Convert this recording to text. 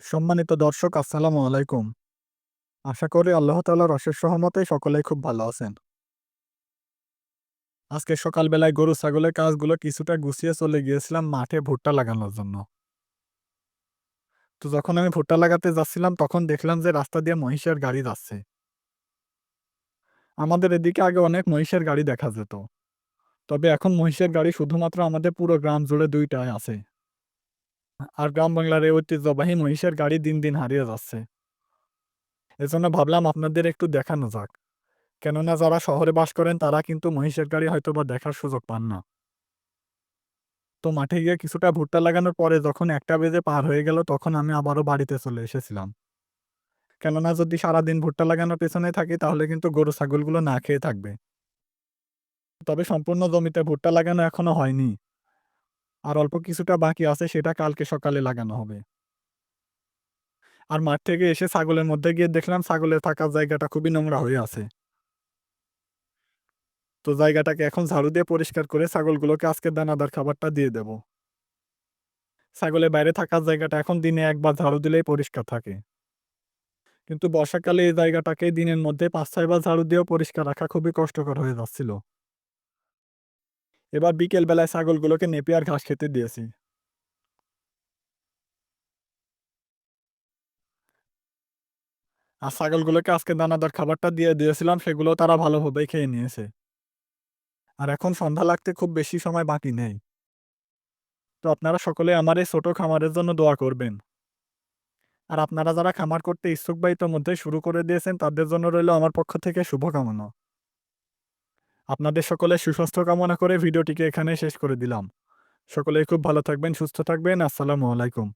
সম্মানিত দর্শক আসসালামু আলাইকুম। আশা করি আল্লাহ তাআলার অশেষ রহমতে সকলেই খুব ভালো আছেন। আজকে সকালবেলায় গরু ছাগলের কাজগুলো কিছুটা গুছিয়ে চলে গিয়েছিলাম মাঠে ভুট্টা লাগানোর জন্য। তো যখন আমি ভুট্টা লাগাতে যাচ্ছিলাম তখন দেখলাম যে রাস্তা দিয়ে মহিষের গাড়ি যাচ্ছে। আমাদের এদিকে আগে অনেক মহিষের গাড়ি দেখা যেত। তবে এখন মহিষের গাড়ি শুধুমাত্র আমাদের পুরো গ্রাম জুড়ে ২ টায় আছে। আর গ্রাম বাংলার এই ঐতিহ্যবাহী মহিষের গাড়ি দিন, দিন হারিয়ে যাচ্ছে। এজন্য ভাবলাম আপনাদের একটু দেখানো যাক। কেননা যারা শহরে বাস করেন তারা কিন্তু মহিষের গাড়ি হয়তোবা দেখার সুযোগ পান না। তো মাঠে গিয়ে কিছুটা ভুট্টা লাগানোর পরে যখন ১টা বেজে পার হয়ে গেল তখন আমি আবারও বাড়িতে চলে এসেছিলাম। কেননা যদি সারাদিন ভুট্টা লাগানোর পেছনে থাকি তাহলে কিন্তু গরু ছাগলগুলো না খেয়ে থাকবে। তবে সম্পূর্ণ জমিতে ভুট্টা লাগানো এখনো হয়নি। আর অল্প কিছুটা বাকি আছে সেটা কালকে সকালে লাগানো হবে। আর মাঠ থেকে এসে ছাগলের মধ্যে গিয়ে দেখলাম ছাগলের থাকার জায়গাটা খুবই নোংরা হয়ে আছে। তো জায়গাটাকে এখন ঝাড়ু দিয়ে পরিষ্কার করে ছাগলগুলোকে আজকে দানাদার খাবারটা দিয়ে দেব। ছাগলের বাইরে থাকার জায়গাটা এখন দিনে একবার ঝাড়ু দিলেই পরিষ্কার থাকে। কিন্তু বর্ষাকালে এই জায়গাটাকে দিনের মধ্যে ৫-৬ বার ঝাড়ু দিয়েও পরিষ্কার রাখা খুবই কষ্টকর হয়ে যাচ্ছিল। এবার বিকেল বেলায় ছাগলগুলোকে নেপিয়ার ঘাস খেতে দিয়েছি। আর ছাগলগুলোকে আজকে দানাদার খাবারটা দিয়ে দিয়েছিলাম সেগুলোও তারা ভালোভাবেই খেয়ে নিয়েছে। আর এখন সন্ধ্যা লাগতে খুব বেশি সময় বাকি নেই। তো আপনারা সকলে আমার এই ছোট খামারের জন্য দোয়া করবেন। আর আপনারা যারা খামার করতে ইচ্ছুক বা ইতোমধ্যেই শুরু করে দিয়েছেন তাদের জন্য রইল আমার পক্ষ থেকে শুভকামনা। আপনাদের সকলের সুস্বাস্থ্য কামনা করে ভিডিওটিকে এখানেই শেষ করে দিলাম। সকলেই খুব ভালো থাকবেন, সুস্থ থাকবেন। আসসালামু আলাইকুম।